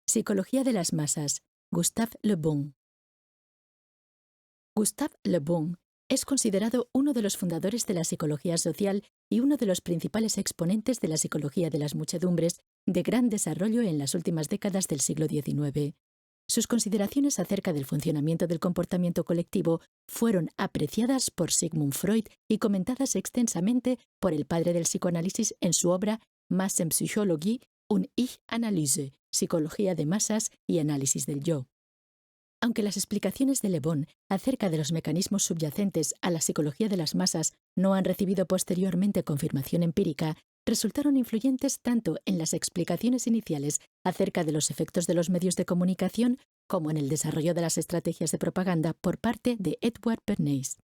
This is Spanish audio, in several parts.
Psicología de las masas. Gustave Le Bon. Gustave Le Bon es considerado uno de los fundadores de la psicología social y uno de los principales exponentes de la psicología de las muchedumbres de gran desarrollo en las últimas décadas del siglo XIX. Sus consideraciones acerca del funcionamiento del comportamiento colectivo fueron apreciadas por Sigmund Freud y comentadas extensamente por el padre del psicoanálisis en su obra Massenpsychologie und Ich-Analyse, Psicología de masas y análisis del yo. Aunque las explicaciones de Le Bon acerca de los mecanismos subyacentes a la psicología de las masas no han recibido posteriormente confirmación empírica, resultaron influyentes tanto en las explicaciones iniciales acerca de los efectos de los medios de comunicación como en el desarrollo de las estrategias de propaganda por parte de Edward Bernays.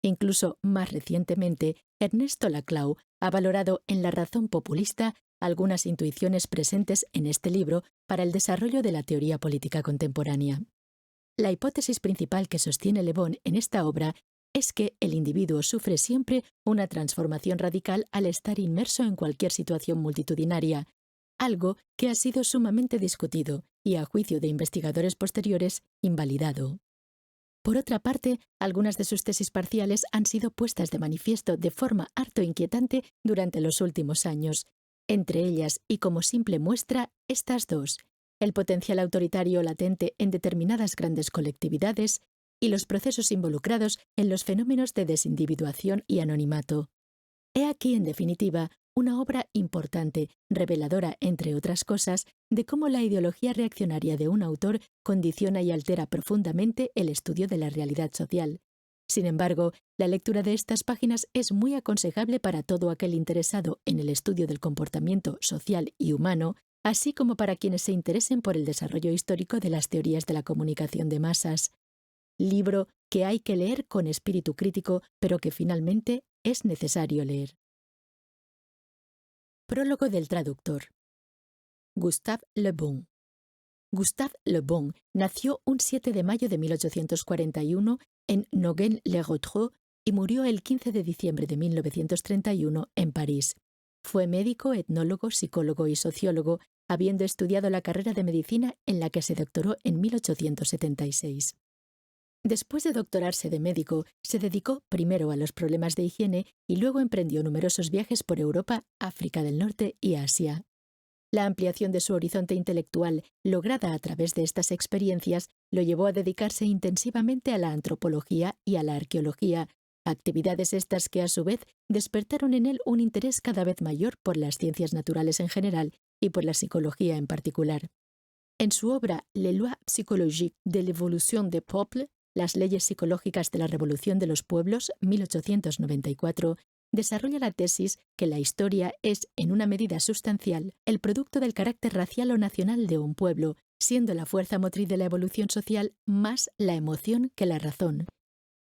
Incluso más recientemente, Ernesto Laclau ha valorado en La razón populista algunas intuiciones presentes en este libro para el desarrollo de la teoría política contemporánea. La hipótesis principal que sostiene Le Bon en esta obra es que el individuo sufre siempre una transformación radical al estar inmerso en cualquier situación multitudinaria, algo que ha sido sumamente discutido y, a juicio de investigadores posteriores, invalidado. Por otra parte, algunas de sus tesis parciales han sido puestas de manifiesto de forma harto inquietante durante los últimos años. Entre ellas, y como simple muestra, estas dos: el potencial autoritario latente en determinadas grandes colectividades y los procesos involucrados en los fenómenos de desindividuación y anonimato. He aquí, en definitiva, una obra importante, reveladora, entre otras cosas, de cómo la ideología reaccionaria de un autor condiciona y altera profundamente el estudio de la realidad social. Sin embargo, la lectura de estas páginas es muy aconsejable para todo aquel interesado en el estudio del comportamiento social y humano, así como para quienes se interesen por el desarrollo histórico de las teorías de la comunicación de masas. Libro que hay que leer con espíritu crítico, pero que finalmente es necesario leer. Prólogo del traductor. Gustave Le Bon. Gustave Le Bon nació un 7 de mayo de 1841 en Nogent-le-Rotrou y murió el 15 de diciembre de 1931 en París. Fue médico, etnólogo, psicólogo y sociólogo, habiendo estudiado la carrera de medicina en la que se doctoró en 1876. Después de doctorarse de médico, se dedicó primero a los problemas de higiene y luego emprendió numerosos viajes por Europa, África del Norte y Asia. La ampliación de su horizonte intelectual, lograda a través de estas experiencias, lo llevó a dedicarse intensivamente a la antropología y a la arqueología, actividades estas que a su vez despertaron en él un interés cada vez mayor por las ciencias naturales en general y por la psicología en particular. En su obra Les lois psychologiques de l'évolution des peuples, las leyes psicológicas de la revolución de los pueblos, 1894, desarrolla la tesis que la historia es, en una medida sustancial, el producto del carácter racial o nacional de un pueblo, siendo la fuerza motriz de la evolución social más la emoción que la razón.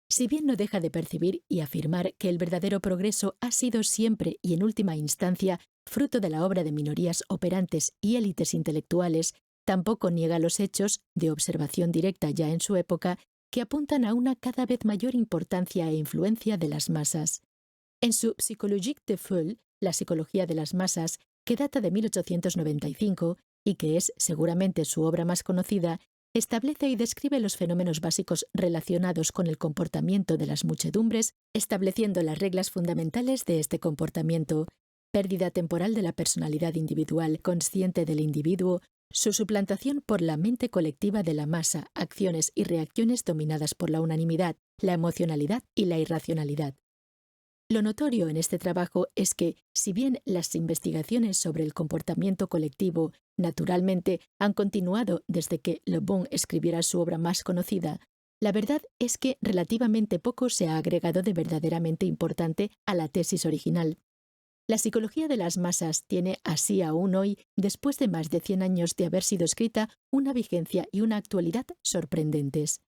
Si bien no deja de percibir y afirmar que el verdadero progreso ha sido siempre y en última instancia fruto de la obra de minorías operantes y élites intelectuales, tampoco niega los hechos, de observación directa ya en su época, que apuntan a una cada vez mayor importancia e influencia de las masas. En su Psychologie des foules, la psicología de las masas, que data de 1895 y que es seguramente su obra más conocida, establece y describe los fenómenos básicos relacionados con el comportamiento de las muchedumbres, estableciendo las reglas fundamentales de este comportamiento: pérdida temporal de la personalidad individual consciente del individuo, su suplantación por la mente colectiva de la masa, acciones y reacciones dominadas por la unanimidad, la emocionalidad y la irracionalidad. Lo notorio en este trabajo es que, si bien las investigaciones sobre el comportamiento colectivo naturalmente han continuado desde que Le Bon escribiera su obra más conocida, la verdad es que relativamente poco se ha agregado de verdaderamente importante a la tesis original. La psicología de las masas tiene así aún hoy, después de más de 100 años de haber sido escrita, una vigencia y una actualidad sorprendentes.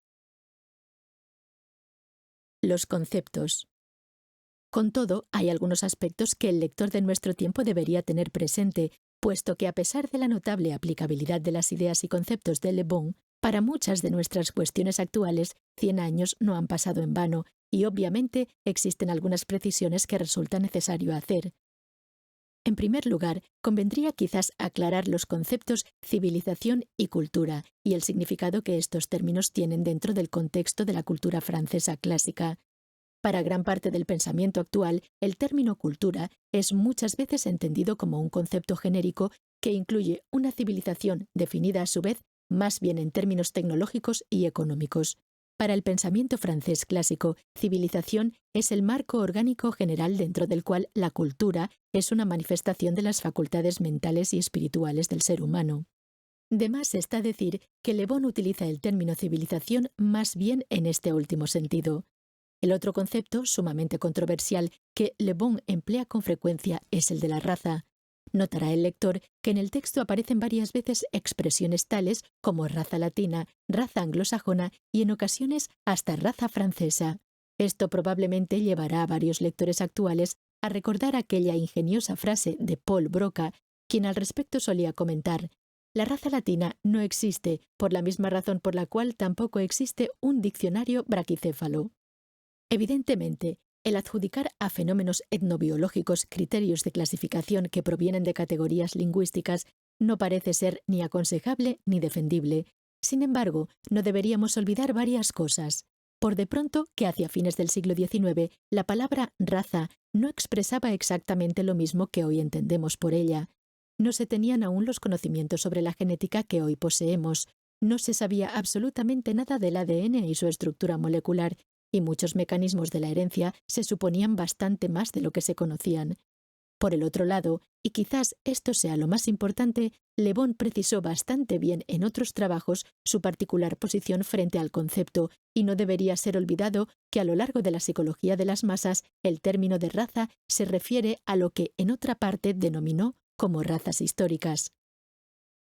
Los conceptos. Con todo, hay algunos aspectos que el lector de nuestro tiempo debería tener presente, puesto que a pesar de la notable aplicabilidad de las ideas y conceptos de Le Bon, para muchas de nuestras cuestiones actuales, 100 años no han pasado en vano, y obviamente existen algunas precisiones que resulta necesario hacer. En primer lugar, convendría quizás aclarar los conceptos civilización y cultura y el significado que estos términos tienen dentro del contexto de la cultura francesa clásica. Para gran parte del pensamiento actual, el término cultura es muchas veces entendido como un concepto genérico que incluye una civilización definida a su vez más bien en términos tecnológicos y económicos. Para el pensamiento francés clásico, civilización es el marco orgánico general dentro del cual la cultura es una manifestación de las facultades mentales y espirituales del ser humano. De más está decir que Le Bon utiliza el término civilización más bien en este último sentido. El otro concepto, sumamente controversial, que Le Bon emplea con frecuencia es el de la raza. Notará el lector que en el texto aparecen varias veces expresiones tales como raza latina, raza anglosajona y en ocasiones hasta raza francesa. Esto probablemente llevará a varios lectores actuales a recordar aquella ingeniosa frase de Paul Broca, quien al respecto solía comentar: «La raza latina no existe, por la misma razón por la cual tampoco existe un diccionario braquicéfalo». Evidentemente, el adjudicar a fenómenos etnobiológicos criterios de clasificación que provienen de categorías lingüísticas no parece ser ni aconsejable ni defendible. Sin embargo, no deberíamos olvidar varias cosas. Por de pronto, que hacia fines del siglo XIX, la palabra raza no expresaba exactamente lo mismo que hoy entendemos por ella. No se tenían aún los conocimientos sobre la genética que hoy poseemos. No se sabía absolutamente nada del ADN y su estructura molecular, y muchos mecanismos de la herencia se suponían bastante más de lo que se conocían. Por el otro lado, y quizás esto sea lo más importante, Le Bon precisó bastante bien en otros trabajos su particular posición frente al concepto, y no debería ser olvidado que a lo largo de la psicología de las masas el término de raza se refiere a lo que en otra parte denominó como razas históricas.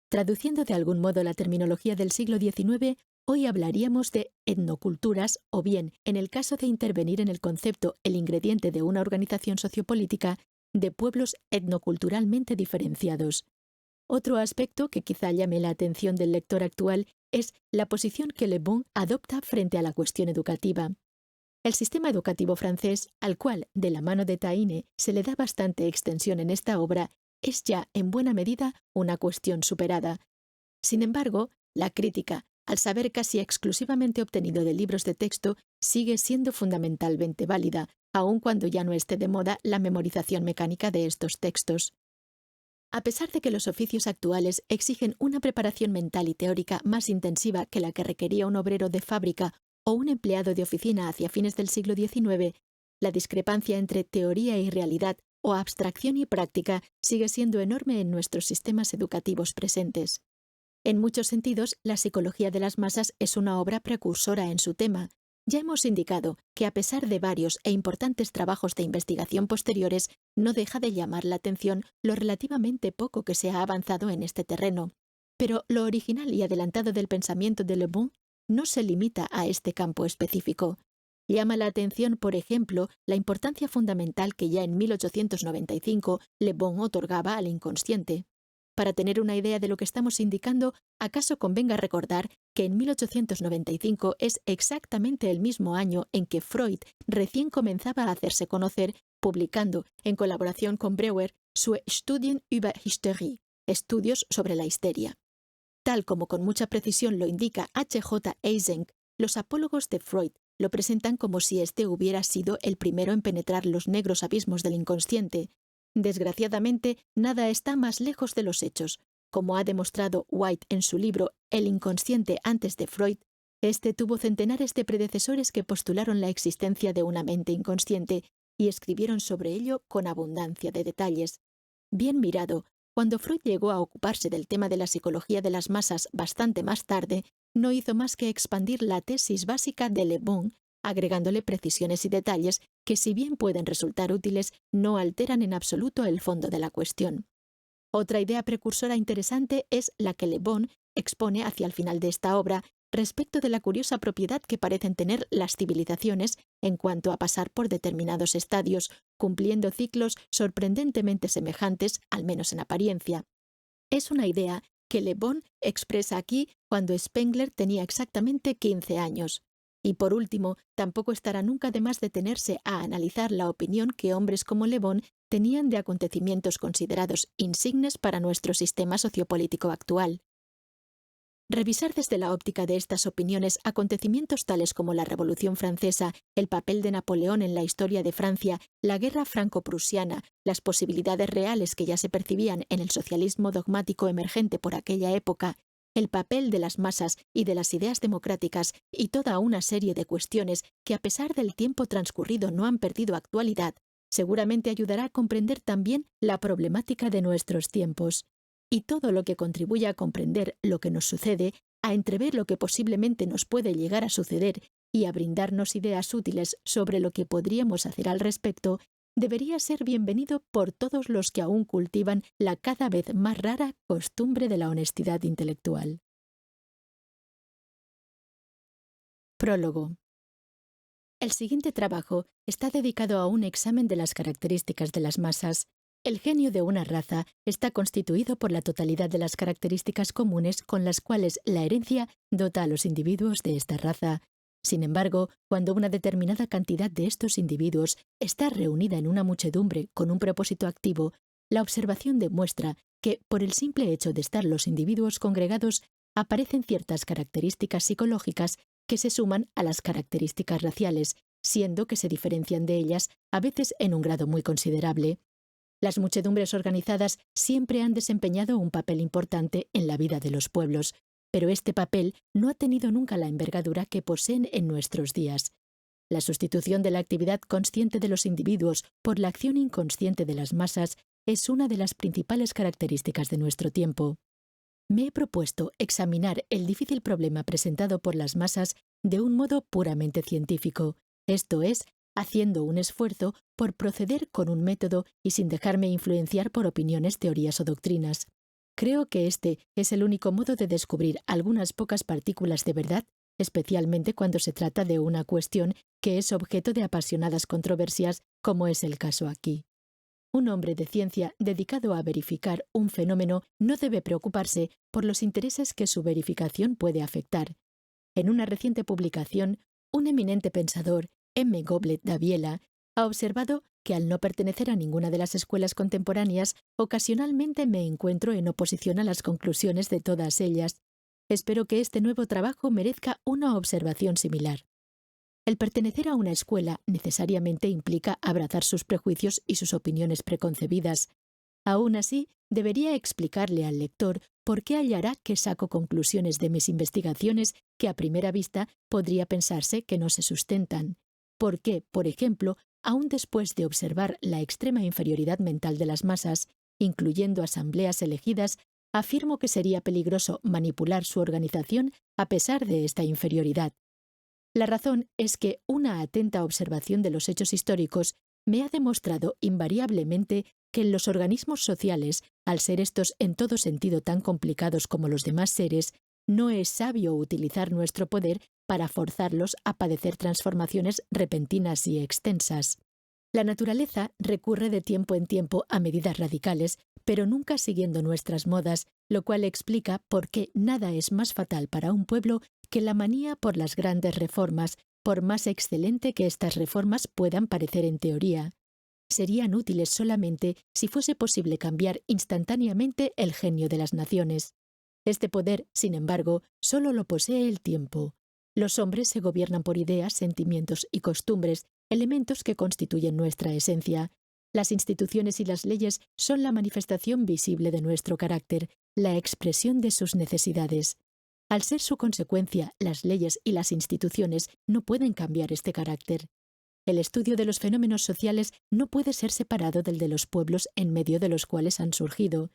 Traduciendo de algún modo la terminología del siglo XIX, hoy hablaríamos de etnoculturas o bien, en el caso de intervenir en el concepto el ingrediente de una organización sociopolítica, de pueblos etnoculturalmente diferenciados. Otro aspecto que quizá llame la atención del lector actual es la posición que Le Bon adopta frente a la cuestión educativa. El sistema educativo francés, al cual, de la mano de Taine, se le da bastante extensión en esta obra, es ya, en buena medida, una cuestión superada. Sin embargo, la crítica, al saber casi exclusivamente obtenido de libros de texto, sigue siendo fundamentalmente válida, aun cuando ya no esté de moda la memorización mecánica de estos textos. A pesar de que los oficios actuales exigen una preparación mental y teórica más intensiva que la que requería un obrero de fábrica o un empleado de oficina hacia fines del siglo XIX, la discrepancia entre teoría y realidad o abstracción y práctica sigue siendo enorme en nuestros sistemas educativos presentes. En muchos sentidos, la psicología de las masas es una obra precursora en su tema. Ya hemos indicado que a pesar de varios e importantes trabajos de investigación posteriores, no deja de llamar la atención lo relativamente poco que se ha avanzado en este terreno. Pero lo original y adelantado del pensamiento de Le Bon no se limita a este campo específico. Llama la atención, por ejemplo, la importancia fundamental que ya en 1895 Le Bon otorgaba al inconsciente. Para tener una idea de lo que estamos indicando, acaso convenga recordar que en 1895 es exactamente el mismo año en que Freud recién comenzaba a hacerse conocer, publicando, en colaboración con Breuer, su Studien über Hysterie, Estudios sobre la histeria. Tal como con mucha precisión lo indica H.J. Eysenck, los apólogos de Freud lo presentan como si éste hubiera sido el primero en penetrar los negros abismos del inconsciente. Desgraciadamente, nada está más lejos de los hechos. Como ha demostrado White en su libro El inconsciente antes de Freud, este tuvo centenares de predecesores que postularon la existencia de una mente inconsciente y escribieron sobre ello con abundancia de detalles. Bien mirado, cuando Freud llegó a ocuparse del tema de la psicología de las masas bastante más tarde, no hizo más que expandir la tesis básica de Le Bon, agregándole precisiones y detalles que, si bien pueden resultar útiles, no alteran en absoluto el fondo de la cuestión. Otra idea precursora interesante es la que Le Bon expone hacia el final de esta obra respecto de la curiosa propiedad que parecen tener las civilizaciones en cuanto a pasar por determinados estadios, cumpliendo ciclos sorprendentemente semejantes, al menos en apariencia. Es una idea que Le Bon expresa aquí cuando Spengler tenía exactamente 15 años. Y por último, tampoco estará nunca de más detenerse a analizar la opinión que hombres como Le Bon tenían de acontecimientos considerados insignes para nuestro sistema sociopolítico actual. Revisar desde la óptica de estas opiniones acontecimientos tales como la Revolución Francesa, el papel de Napoleón en la historia de Francia, la guerra franco-prusiana, las posibilidades reales que ya se percibían en el socialismo dogmático emergente por aquella época, el papel de las masas y de las ideas democráticas y toda una serie de cuestiones que a pesar del tiempo transcurrido no han perdido actualidad, seguramente ayudará a comprender también la problemática de nuestros tiempos. Y todo lo que contribuya a comprender lo que nos sucede, a entrever lo que posiblemente nos puede llegar a suceder y a brindarnos ideas útiles sobre lo que podríamos hacer al respecto, debería ser bienvenido por todos los que aún cultivan la cada vez más rara costumbre de la honestidad intelectual. Prólogo. El siguiente trabajo está dedicado a un examen de las características de las masas. El genio de una raza está constituido por la totalidad de las características comunes con las cuales la herencia dota a los individuos de esta raza. Sin embargo, cuando una determinada cantidad de estos individuos está reunida en una muchedumbre con un propósito activo, la observación demuestra que, por el simple hecho de estar los individuos congregados, aparecen ciertas características psicológicas que se suman a las características raciales, siendo que se diferencian de ellas a veces en un grado muy considerable. Las muchedumbres organizadas siempre han desempeñado un papel importante en la vida de los pueblos, pero este papel no ha tenido nunca la envergadura que poseen en nuestros días. La sustitución de la actividad consciente de los individuos por la acción inconsciente de las masas es una de las principales características de nuestro tiempo. Me he propuesto examinar el difícil problema presentado por las masas de un modo puramente científico, esto es, haciendo un esfuerzo por proceder con un método y sin dejarme influenciar por opiniones, teorías o doctrinas. Creo que este es el único modo de descubrir algunas pocas partículas de verdad, especialmente cuando se trata de una cuestión que es objeto de apasionadas controversias, como es el caso aquí. Un hombre de ciencia dedicado a verificar un fenómeno no debe preocuparse por los intereses que su verificación puede afectar. En una reciente publicación, un eminente pensador, M. Goblet Daviela, ha observado que al no pertenecer a ninguna de las escuelas contemporáneas, ocasionalmente me encuentro en oposición a las conclusiones de todas ellas. Espero que este nuevo trabajo merezca una observación similar. El pertenecer a una escuela necesariamente implica abrazar sus prejuicios y sus opiniones preconcebidas. Aún así, debería explicarle al lector por qué hallará que saco conclusiones de mis investigaciones que a primera vista podría pensarse que no se sustentan. Por qué, por ejemplo, aún después de observar la extrema inferioridad mental de las masas, incluyendo asambleas elegidas, afirmo que sería peligroso manipular su organización a pesar de esta inferioridad. La razón es que una atenta observación de los hechos históricos me ha demostrado invariablemente que en los organismos sociales, al ser estos en todo sentido tan complicados como los demás seres, no es sabio utilizar nuestro poder para forzarlos a padecer transformaciones repentinas y extensas. La naturaleza recurre de tiempo en tiempo a medidas radicales, pero nunca siguiendo nuestras modas, lo cual explica por qué nada es más fatal para un pueblo que la manía por las grandes reformas, por más excelente que estas reformas puedan parecer en teoría. Serían útiles solamente si fuese posible cambiar instantáneamente el genio de las naciones. Este poder, sin embargo, solo lo posee el tiempo. Los hombres se gobiernan por ideas, sentimientos y costumbres, elementos que constituyen nuestra esencia. Las instituciones y las leyes son la manifestación visible de nuestro carácter, la expresión de sus necesidades. Al ser su consecuencia, las leyes y las instituciones no pueden cambiar este carácter. El estudio de los fenómenos sociales no puede ser separado del de los pueblos en medio de los cuales han surgido.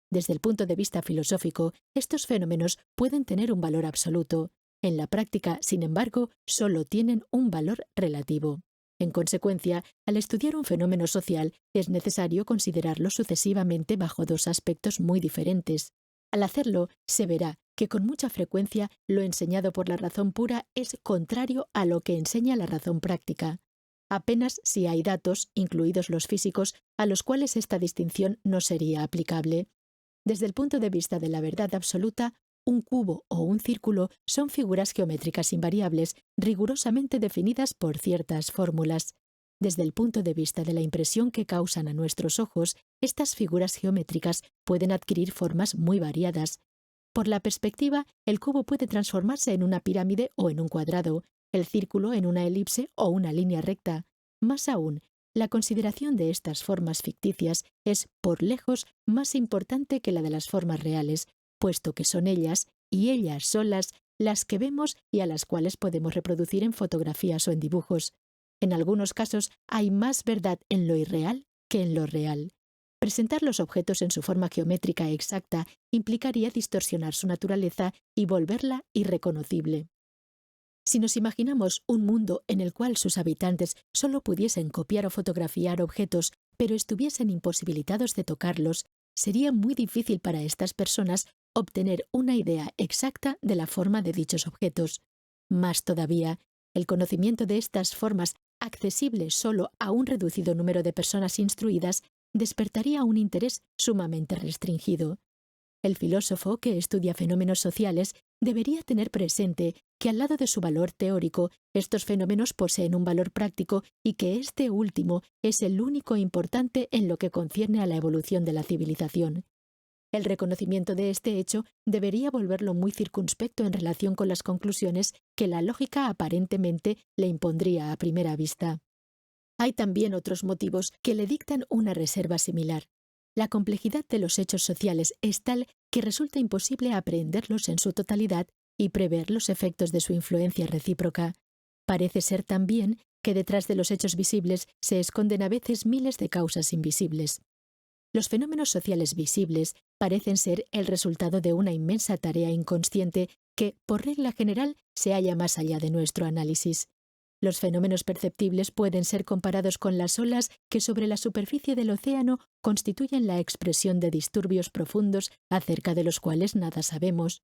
Desde el punto de vista filosófico, estos fenómenos pueden tener un valor absoluto. En la práctica, sin embargo, solo tienen un valor relativo. En consecuencia, al estudiar un fenómeno social, es necesario considerarlo sucesivamente bajo dos aspectos muy diferentes. Al hacerlo, se verá que con mucha frecuencia lo enseñado por la razón pura es contrario a lo que enseña la razón práctica. Apenas si hay datos, incluidos los físicos, a los cuales esta distinción no sería aplicable. Desde el punto de vista de la verdad absoluta, un cubo o un círculo son figuras geométricas invariables, rigurosamente definidas por ciertas fórmulas. Desde el punto de vista de la impresión que causan a nuestros ojos, estas figuras geométricas pueden adquirir formas muy variadas. Por la perspectiva, el cubo puede transformarse en una pirámide o en un cuadrado, el círculo en una elipse o una línea recta. Más aún, la consideración de estas formas ficticias es, por lejos, más importante que la de las formas reales, puesto que son ellas, y ellas solas, las que vemos y a las cuales podemos reproducir en fotografías o en dibujos. En algunos casos hay más verdad en lo irreal que en lo real. Presentar los objetos en su forma geométrica exacta implicaría distorsionar su naturaleza y volverla irreconocible. Si nos imaginamos un mundo en el cual sus habitantes solo pudiesen copiar o fotografiar objetos, pero estuviesen imposibilitados de tocarlos, sería muy difícil para estas personas obtener una idea exacta de la forma de dichos objetos. Más todavía, el conocimiento de estas formas, accesible solo a un reducido número de personas instruidas, despertaría un interés sumamente restringido. El filósofo que estudia fenómenos sociales debería tener presente que al lado de su valor teórico, estos fenómenos poseen un valor práctico y que este último es el único importante en lo que concierne a la evolución de la civilización. El reconocimiento de este hecho debería volverlo muy circunspecto en relación con las conclusiones que la lógica aparentemente le impondría a primera vista. Hay también otros motivos que le dictan una reserva similar. La complejidad de los hechos sociales es tal que resulta imposible aprehenderlos en su totalidad y prever los efectos de su influencia recíproca. Parece ser también que detrás de los hechos visibles se esconden a veces miles de causas invisibles. Los fenómenos sociales visibles parecen ser el resultado de una inmensa tarea inconsciente que, por regla general, se halla más allá de nuestro análisis. Los fenómenos perceptibles pueden ser comparados con las olas que sobre la superficie del océano constituyen la expresión de disturbios profundos acerca de los cuales nada sabemos.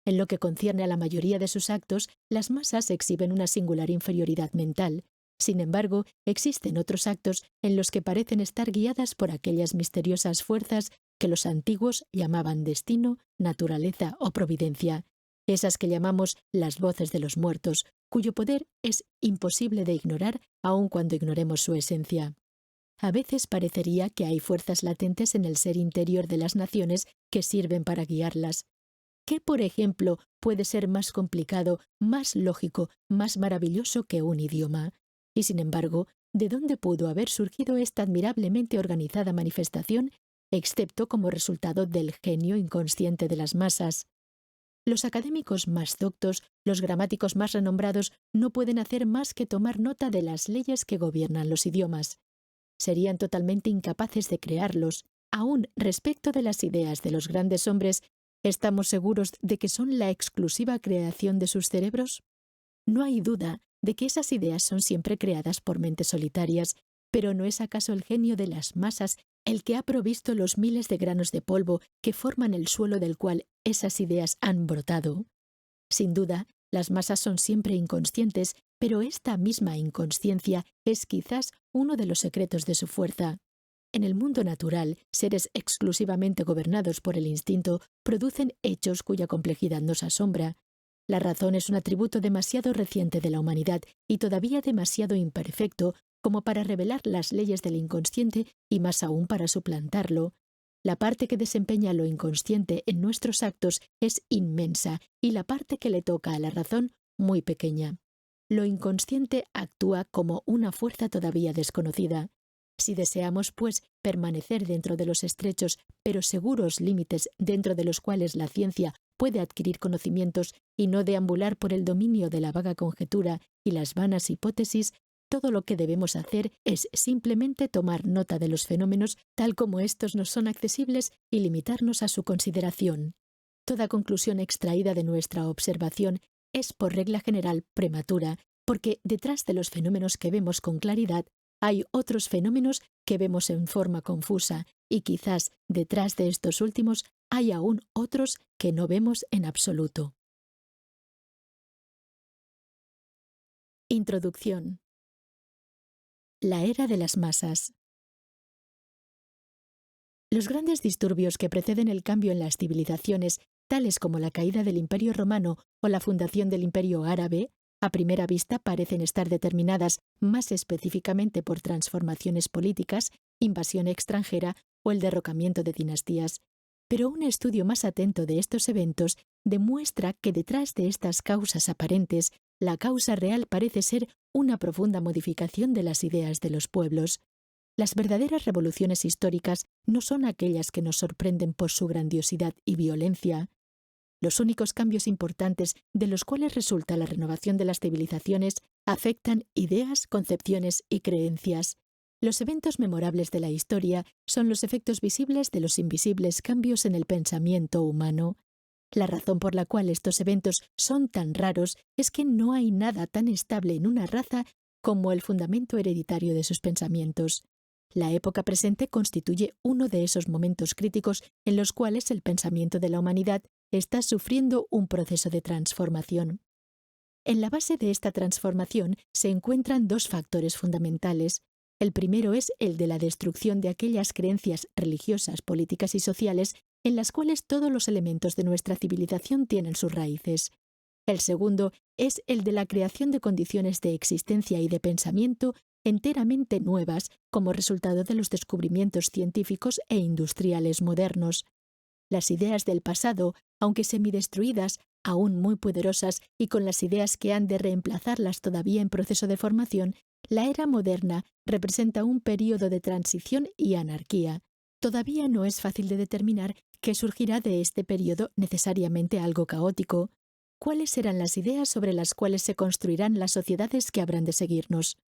En lo que concierne a la mayoría de sus actos, las masas exhiben una singular inferioridad mental. Sin embargo, existen otros actos en los que parecen estar guiadas por aquellas misteriosas fuerzas que los antiguos llamaban destino, naturaleza o providencia, esas que llamamos las voces de los muertos, cuyo poder es imposible de ignorar aun cuando ignoremos su esencia. A veces parecería que hay fuerzas latentes en el ser interior de las naciones que sirven para guiarlas. ¿Qué, por ejemplo, puede ser más complicado, más lógico, más maravilloso que un idioma? Y sin embargo, ¿de dónde pudo haber surgido esta admirablemente organizada manifestación, excepto como resultado del genio inconsciente de las masas? Los académicos más doctos, los gramáticos más renombrados, no pueden hacer más que tomar nota de las leyes que gobiernan los idiomas. Serían totalmente incapaces de crearlos. Aún respecto de las ideas de los grandes hombres, ¿estamos seguros de que son la exclusiva creación de sus cerebros? No hay duda de que esas ideas son siempre creadas por mentes solitarias, pero ¿no es acaso el genio de las masas el que ha provisto los miles de granos de polvo que forman el suelo del cual esas ideas han brotado? Sin duda, las masas son siempre inconscientes, pero esta misma inconsciencia es quizás uno de los secretos de su fuerza. En el mundo natural, seres exclusivamente gobernados por el instinto producen hechos cuya complejidad nos asombra. La razón es un atributo demasiado reciente de la humanidad y todavía demasiado imperfecto como para revelar las leyes del inconsciente y más aún para suplantarlo. La parte que desempeña lo inconsciente en nuestros actos es inmensa y la parte que le toca a la razón muy pequeña. Lo inconsciente actúa como una fuerza todavía desconocida. Si deseamos, pues, permanecer dentro de los estrechos pero seguros límites dentro de los cuales la ciencia puede adquirir conocimientos y no deambular por el dominio de la vaga conjetura y las vanas hipótesis, todo lo que debemos hacer es simplemente tomar nota de los fenómenos tal como estos nos son accesibles y limitarnos a su consideración. Toda conclusión extraída de nuestra observación es por regla general prematura, porque detrás de los fenómenos que vemos con claridad hay otros fenómenos que vemos en forma confusa y quizás detrás de estos últimos hay aún otros que no vemos en absoluto. Introducción. La era de las masas. Los grandes disturbios que preceden el cambio en las civilizaciones tales como la caída del Imperio Romano o la fundación del Imperio Árabe, a primera vista parecen estar determinadas más específicamente por transformaciones políticas, invasión extranjera o el derrocamiento de dinastías. Pero un estudio más atento de estos eventos demuestra que detrás de estas causas aparentes, la causa real parece ser una profunda modificación de las ideas de los pueblos. Las verdaderas revoluciones históricas no son aquellas que nos sorprenden por su grandiosidad y violencia. Los únicos cambios importantes de los cuales resulta la renovación de las civilizaciones afectan ideas, concepciones y creencias. Los eventos memorables de la historia son los efectos visibles de los invisibles cambios en el pensamiento humano. La razón por la cual estos eventos son tan raros es que no hay nada tan estable en una raza como el fundamento hereditario de sus pensamientos. La época presente constituye uno de esos momentos críticos en los cuales el pensamiento de la humanidad está sufriendo un proceso de transformación. En la base de esta transformación se encuentran dos factores fundamentales. El primero es el de la destrucción de aquellas creencias religiosas, políticas y sociales en las cuales todos los elementos de nuestra civilización tienen sus raíces. El segundo es el de la creación de condiciones de existencia y de pensamiento enteramente nuevas como resultado de los descubrimientos científicos e industriales modernos. Las ideas del pasado, aunque semidestruidas, aún muy poderosas y con las ideas que han de reemplazarlas todavía en proceso de formación, la era moderna representa un período de transición y anarquía. Todavía no es fácil de determinar qué surgirá de este período necesariamente algo caótico. ¿Cuáles serán las ideas sobre las cuales se construirán las sociedades que habrán de seguirnos?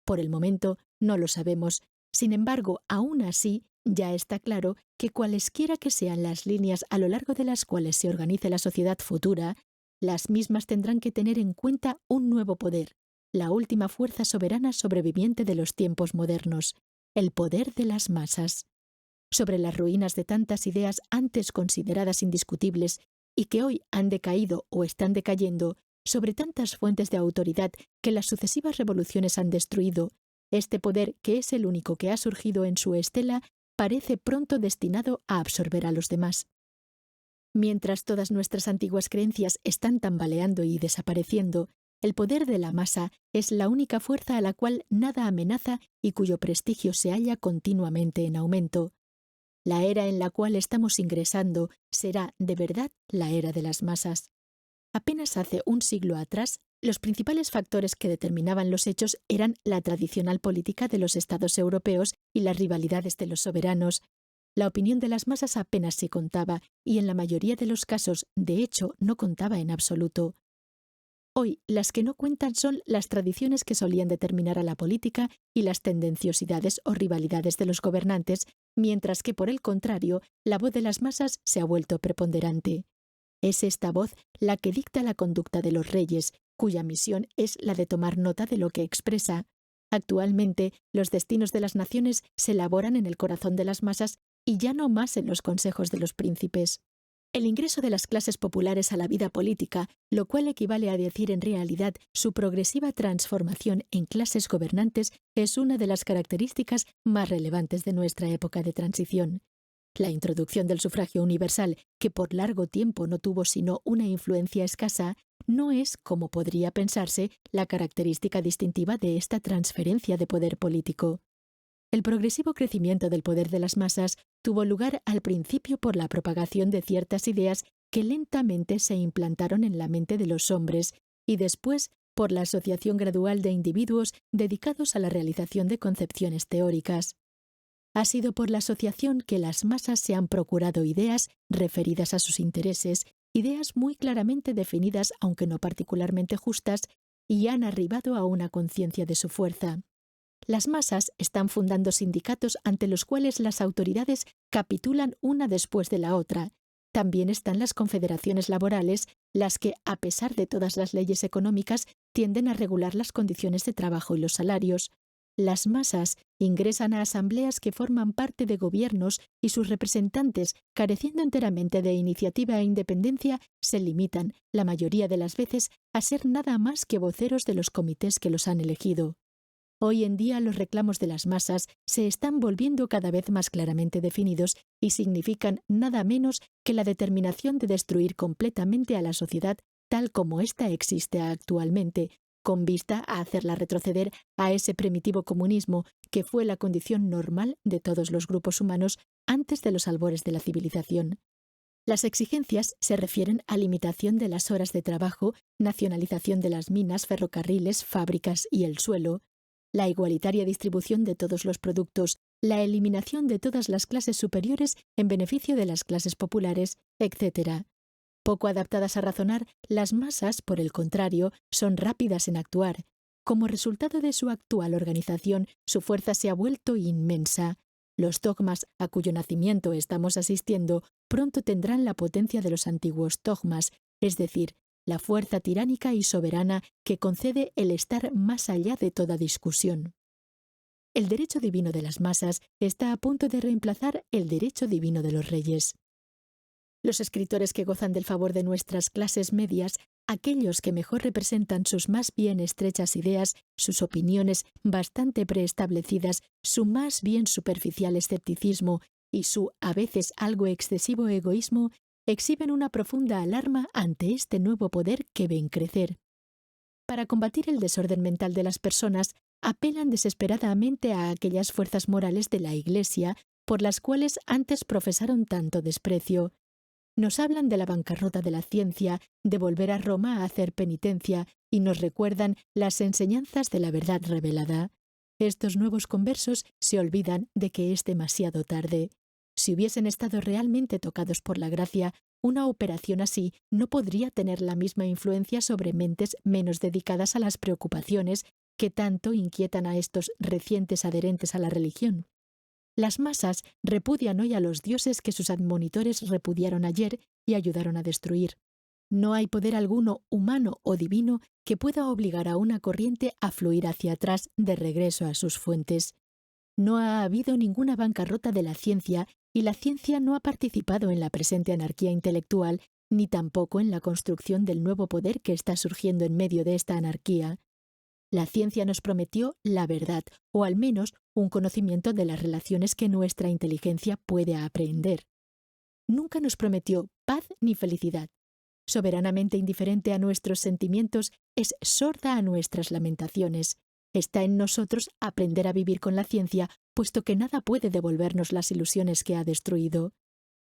Por el momento no lo sabemos. Sin embargo, aún así, ya está claro que cualesquiera que sean las líneas a lo largo de las cuales se organice la sociedad futura, las mismas tendrán que tener en cuenta un nuevo poder, la última fuerza soberana sobreviviente de los tiempos modernos, el poder de las masas. Sobre las ruinas de tantas ideas antes consideradas indiscutibles y que hoy han decaído o están decayendo, sobre tantas fuentes de autoridad que las sucesivas revoluciones han destruido, este poder, que es el único que ha surgido en su estela, parece pronto destinado a absorber a los demás. Mientras todas nuestras antiguas creencias están tambaleando y desapareciendo, el poder de la masa es la única fuerza a la cual nada amenaza y cuyo prestigio se halla continuamente en aumento. La era en la cual estamos ingresando será, de verdad, la era de las masas. Apenas hace un siglo atrás, los principales factores que determinaban los hechos eran la tradicional política de los estados europeos y las rivalidades de los soberanos. La opinión de las masas apenas se contaba y en la mayoría de los casos, de hecho, no contaba en absoluto. Hoy, las que no cuentan son las tradiciones que solían determinar a la política y las tendenciosidades o rivalidades de los gobernantes, mientras que, por el contrario, la voz de las masas se ha vuelto preponderante. Es esta voz la que dicta la conducta de los reyes, cuya misión es la de tomar nota de lo que expresa. Actualmente, los destinos de las naciones se elaboran en el corazón de las masas y ya no más en los consejos de los príncipes. El ingreso de las clases populares a la vida política, lo cual equivale a decir en realidad su progresiva transformación en clases gobernantes, es una de las características más relevantes de nuestra época de transición. La introducción del sufragio universal, que por largo tiempo no tuvo sino una influencia escasa, no es, como podría pensarse, la característica distintiva de esta transferencia de poder político. El progresivo crecimiento del poder de las masas tuvo lugar al principio por la propagación de ciertas ideas que lentamente se implantaron en la mente de los hombres y después por la asociación gradual de individuos dedicados a la realización de concepciones teóricas. Ha sido por la asociación que las masas se han procurado ideas referidas a sus intereses, ideas muy claramente definidas aunque no particularmente justas, y han arribado a una conciencia de su fuerza. Las masas están fundando sindicatos ante los cuales las autoridades capitulan una después de la otra. También están las confederaciones laborales, las que, a pesar de todas las leyes económicas, tienden a regular las condiciones de trabajo y los salarios. Las masas ingresan a asambleas que forman parte de gobiernos y sus representantes, careciendo enteramente de iniciativa e independencia, se limitan, la mayoría de las veces, a ser nada más que voceros de los comités que los han elegido. Hoy en día los reclamos de las masas se están volviendo cada vez más claramente definidos y significan nada menos que la determinación de destruir completamente a la sociedad tal como ésta existe actualmente, con vista a hacerla retroceder a ese primitivo comunismo que fue la condición normal de todos los grupos humanos antes de los albores de la civilización. Las exigencias se refieren a limitación de las horas de trabajo, nacionalización de las minas, ferrocarriles, fábricas y el suelo, la igualitaria distribución de todos los productos, la eliminación de todas las clases superiores en beneficio de las clases populares, etc. Poco adaptadas a razonar, las masas, por el contrario, son rápidas en actuar. Como resultado de su actual organización, su fuerza se ha vuelto inmensa. Los dogmas a cuyo nacimiento estamos asistiendo pronto tendrán la potencia de los antiguos dogmas, es decir, la fuerza tiránica y soberana que concede el estar más allá de toda discusión. El derecho divino de las masas está a punto de reemplazar el derecho divino de los reyes. Los escritores que gozan del favor de nuestras clases medias, aquellos que mejor representan sus más bien estrechas ideas, sus opiniones bastante preestablecidas, su más bien superficial escepticismo y su a veces algo excesivo egoísmo, exhiben una profunda alarma ante este nuevo poder que ven crecer. Para combatir el desorden mental de las personas, apelan desesperadamente a aquellas fuerzas morales de la Iglesia por las cuales antes profesaron tanto desprecio. Nos hablan de la bancarrota de la ciencia, de volver a Roma a hacer penitencia, y nos recuerdan las enseñanzas de la verdad revelada. Estos nuevos conversos se olvidan de que es demasiado tarde. Si hubiesen estado realmente tocados por la gracia, una operación así no podría tener la misma influencia sobre mentes menos dedicadas a las preocupaciones que tanto inquietan a estos recientes adherentes a la religión. Las masas repudian hoy a los dioses que sus admonitores repudiaron ayer y ayudaron a destruir. No hay poder alguno, humano o divino, que pueda obligar a una corriente a fluir hacia atrás de regreso a sus fuentes. No ha habido ninguna bancarrota de la ciencia y la ciencia no ha participado en la presente anarquía intelectual ni tampoco en la construcción del nuevo poder que está surgiendo en medio de esta anarquía. La ciencia nos prometió la verdad, o al menos un conocimiento de las relaciones que nuestra inteligencia puede aprehender. Nunca nos prometió paz ni felicidad. Soberanamente indiferente a nuestros sentimientos, es sorda a nuestras lamentaciones. Está en nosotros aprender a vivir con la ciencia, puesto que nada puede devolvernos las ilusiones que ha destruido.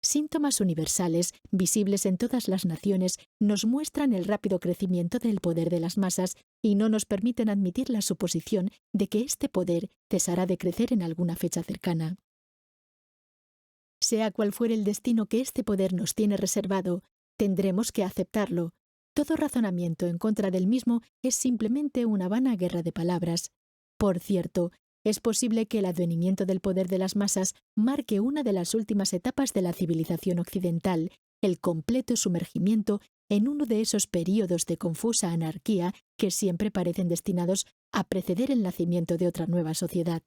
Síntomas universales, visibles en todas las naciones, nos muestran el rápido crecimiento del poder de las masas y no nos permiten admitir la suposición de que este poder cesará de crecer en alguna fecha cercana. Sea cual fuere el destino que este poder nos tiene reservado, tendremos que aceptarlo. Todo razonamiento en contra del mismo es simplemente una vana guerra de palabras. Por cierto, es posible que el advenimiento del poder de las masas marque una de las últimas etapas de la civilización occidental, el completo sumergimiento en uno de esos períodos de confusa anarquía que siempre parecen destinados a preceder el nacimiento de otra nueva sociedad.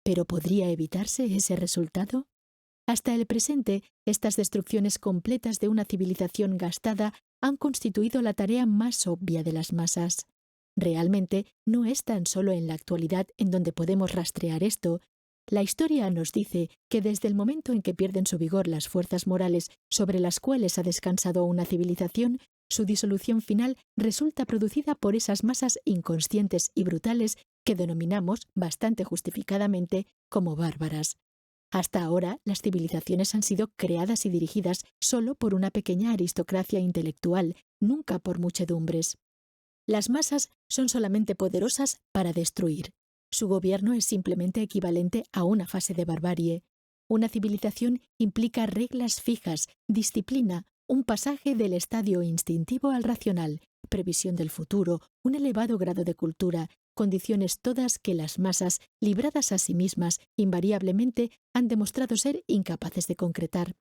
¿Pero podría evitarse ese resultado? Hasta el presente, estas destrucciones completas de una civilización gastada han constituido la tarea más obvia de las masas. Realmente, no es tan solo en la actualidad en donde podemos rastrear esto. La historia nos dice que desde el momento en que pierden su vigor las fuerzas morales sobre las cuales ha descansado una civilización, su disolución final resulta producida por esas masas inconscientes y brutales que denominamos, bastante justificadamente, como bárbaras. Hasta ahora, las civilizaciones han sido creadas y dirigidas solo por una pequeña aristocracia intelectual, nunca por muchedumbres. Las masas son solamente poderosas para destruir. Su gobierno es simplemente equivalente a una fase de barbarie. Una civilización implica reglas fijas, disciplina, un pasaje del estadio instintivo al racional, previsión del futuro, un elevado grado de cultura, condiciones todas que las masas, libradas a sí mismas, invariablemente han demostrado ser incapaces de concretar.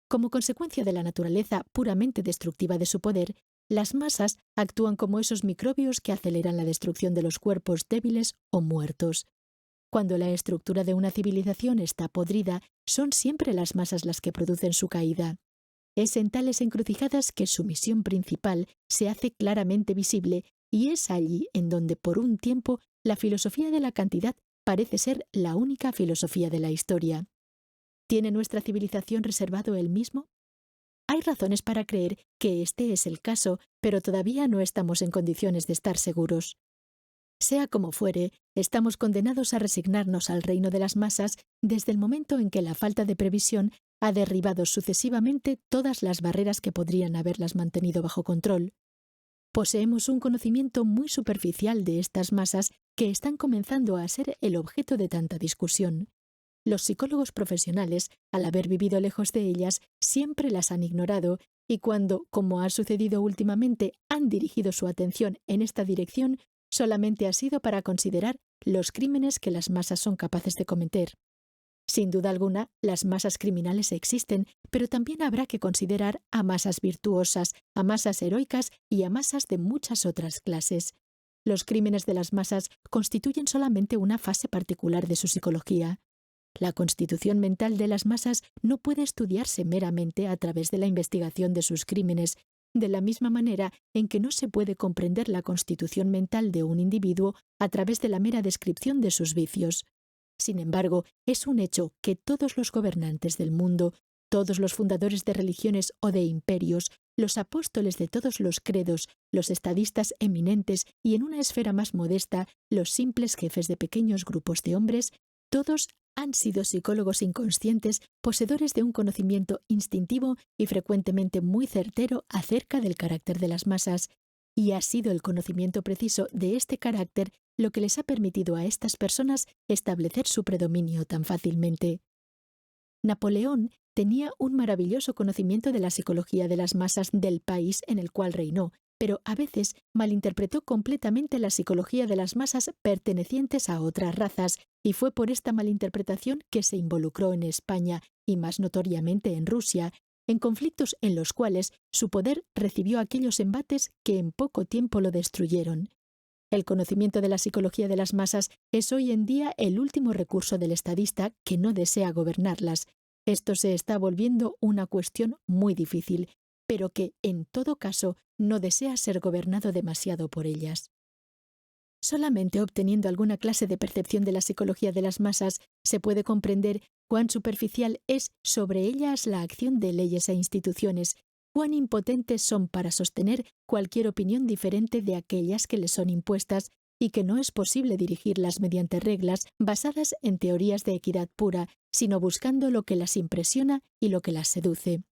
Como consecuencia de la naturaleza puramente destructiva de su poder, las masas actúan como esos microbios que aceleran la destrucción de los cuerpos débiles o muertos. Cuando la estructura de una civilización está podrida, son siempre las masas las que producen su caída. Es en tales encrucijadas que su misión principal se hace claramente visible y es allí en donde por un tiempo la filosofía de la cantidad parece ser la única filosofía de la historia. ¿Tiene nuestra civilización reservado el mismo? Hay razones para creer que este es el caso, pero todavía no estamos en condiciones de estar seguros. Sea como fuere, estamos condenados a resignarnos al reino de las masas desde el momento en que la falta de previsión ha derribado sucesivamente todas las barreras que podrían haberlas mantenido bajo control. Poseemos un conocimiento muy superficial de estas masas que están comenzando a ser el objeto de tanta discusión. Los psicólogos profesionales, al haber vivido lejos de ellas, siempre las han ignorado y cuando, como ha sucedido últimamente, han dirigido su atención en esta dirección, solamente ha sido para considerar los crímenes que las masas son capaces de cometer. Sin duda alguna, las masas criminales existen, pero también habrá que considerar a masas virtuosas, a masas heroicas y a masas de muchas otras clases. Los crímenes de las masas constituyen solamente una fase particular de su psicología. La constitución mental de las masas no puede estudiarse meramente a través de la investigación de sus crímenes, de la misma manera en que no se puede comprender la constitución mental de un individuo a través de la mera descripción de sus vicios. Sin embargo, es un hecho que todos los gobernantes del mundo, todos los fundadores de religiones o de imperios, los apóstoles de todos los credos, los estadistas eminentes y, en una esfera más modesta, los simples jefes de pequeños grupos de hombres, todos han sido psicólogos inconscientes, poseedores de un conocimiento instintivo y frecuentemente muy certero acerca del carácter de las masas, y ha sido el conocimiento preciso de este carácter lo que les ha permitido a estas personas establecer su predominio tan fácilmente. Napoleón tenía un maravilloso conocimiento de la psicología de las masas del país en el cual reinó, pero a veces malinterpretó completamente la psicología de las masas pertenecientes a otras razas, y fue por esta malinterpretación que se involucró en España, y más notoriamente en Rusia, en conflictos en los cuales su poder recibió aquellos embates que en poco tiempo lo destruyeron. El conocimiento de la psicología de las masas es hoy en día el último recurso del estadista que no desea gobernarlas. Esto se está volviendo una cuestión muy difícil, pero que, en todo caso, no desea ser gobernado demasiado por ellas. Solamente obteniendo alguna clase de percepción de la psicología de las masas se puede comprender cuán superficial es sobre ellas la acción de leyes e instituciones, cuán impotentes son para sostener cualquier opinión diferente de aquellas que les son impuestas y que no es posible dirigirlas mediante reglas basadas en teorías de equidad pura, sino buscando lo que las impresiona y lo que las seduce.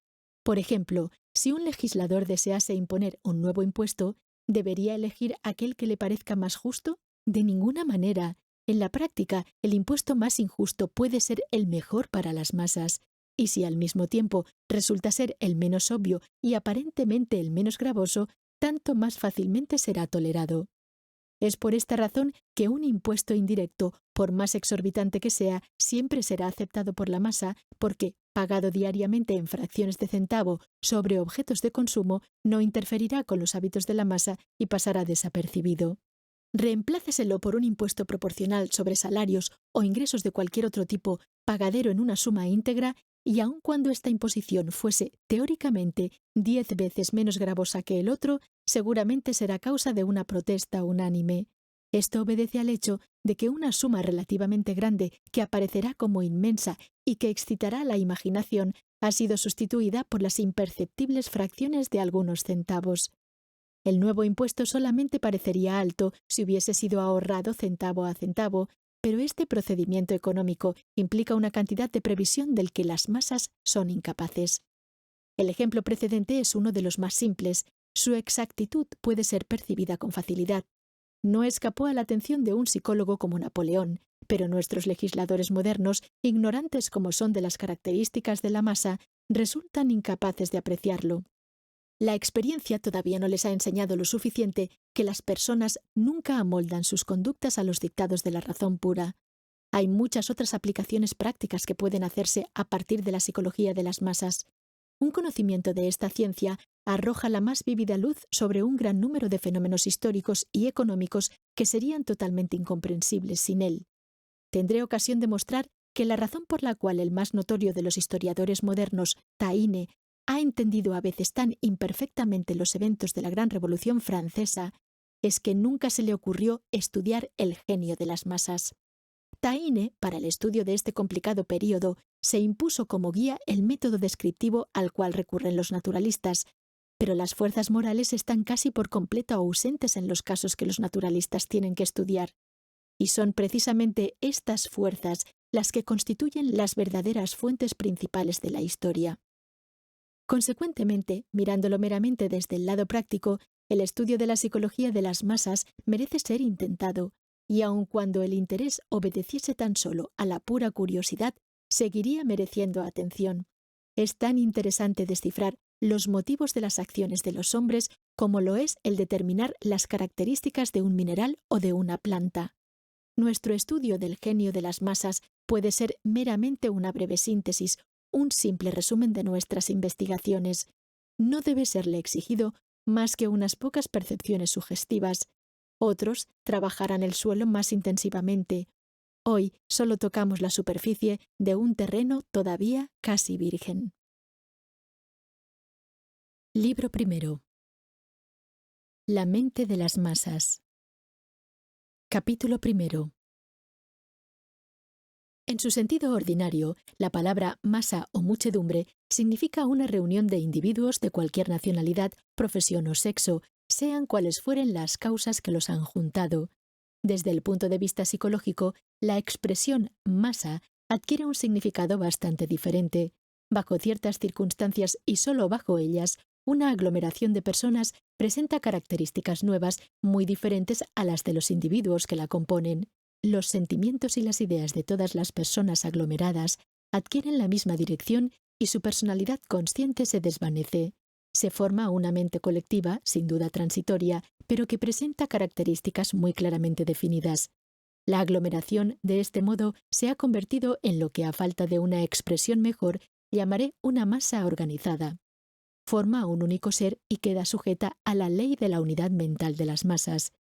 Por ejemplo, si un legislador desease imponer un nuevo impuesto, ¿debería elegir aquel que le parezca más justo? De ninguna manera. En la práctica, el impuesto más injusto puede ser el mejor para las masas, y si al mismo tiempo resulta ser el menos obvio y aparentemente el menos gravoso, tanto más fácilmente será tolerado. Es por esta razón que un impuesto indirecto, por más exorbitante que sea, siempre será aceptado por la masa porque, pagado diariamente en fracciones de centavo sobre objetos de consumo, no interferirá con los hábitos de la masa y pasará desapercibido. Reempláceselo por un impuesto proporcional sobre salarios o ingresos de cualquier otro tipo, pagadero en una suma íntegra, y aun cuando esta imposición fuese, teóricamente, 10 veces menos gravosa que el otro, seguramente será causa de una protesta unánime. Esto obedece al hecho de que una suma relativamente grande, que aparecerá como inmensa y que excitará la imaginación, ha sido sustituida por las imperceptibles fracciones de algunos centavos. El nuevo impuesto solamente parecería alto si hubiese sido ahorrado centavo a centavo, pero este procedimiento económico implica una cantidad de previsión del que las masas son incapaces. El ejemplo precedente es uno de los más simples. Su exactitud puede ser percibida con facilidad. No escapó a la atención de un psicólogo como Napoleón, pero nuestros legisladores modernos, ignorantes como son de las características de la masa, resultan incapaces de apreciarlo. La experiencia todavía no les ha enseñado lo suficiente que las personas nunca amoldan sus conductas a los dictados de la razón pura. Hay muchas otras aplicaciones prácticas que pueden hacerse a partir de la psicología de las masas. Un conocimiento de esta ciencia arroja la más vívida luz sobre un gran número de fenómenos históricos y económicos que serían totalmente incomprensibles sin él. Tendré ocasión de mostrar que la razón por la cual el más notorio de los historiadores modernos, Taine, ha entendido a veces tan imperfectamente los eventos de la Gran Revolución Francesa es que nunca se le ocurrió estudiar el genio de las masas. Taine, para el estudio de este complicado período, se impuso como guía el método descriptivo al cual recurren los naturalistas, pero las fuerzas morales están casi por completo ausentes en los casos que los naturalistas tienen que estudiar. Y son precisamente estas fuerzas las que constituyen las verdaderas fuentes principales de la historia. Consecuentemente, mirándolo meramente desde el lado práctico, el estudio de la psicología de las masas merece ser intentado, y aun cuando el interés obedeciese tan solo a la pura curiosidad, seguiría mereciendo atención. Es tan interesante descifrar los motivos de las acciones de los hombres como lo es el determinar las características de un mineral o de una planta. Nuestro estudio del genio de las masas puede ser meramente una breve síntesis, un simple resumen de nuestras investigaciones. No debe serle exigido más que unas pocas percepciones sugestivas. Otros trabajarán el suelo más intensivamente. Hoy solo tocamos la superficie de un terreno todavía casi virgen. Libro primero. La mente de las masas. Capítulo primero. En su sentido ordinario, la palabra masa o muchedumbre significa una reunión de individuos de cualquier nacionalidad, profesión o sexo, sean cuales fueren las causas que los han juntado. Desde el punto de vista psicológico, la expresión masa adquiere un significado bastante diferente. Bajo ciertas circunstancias y solo bajo ellas, una aglomeración de personas presenta características nuevas muy diferentes a las de los individuos que la componen. Los sentimientos y las ideas de todas las personas aglomeradas adquieren la misma dirección y su personalidad consciente se desvanece. Se forma una mente colectiva, sin duda transitoria, pero que presenta características muy claramente definidas. La aglomeración, de este modo, se ha convertido en lo que, a falta de una expresión mejor, llamaré una masa organizada. Forma un único ser y queda sujeta a la ley de la unidad mental de las masas.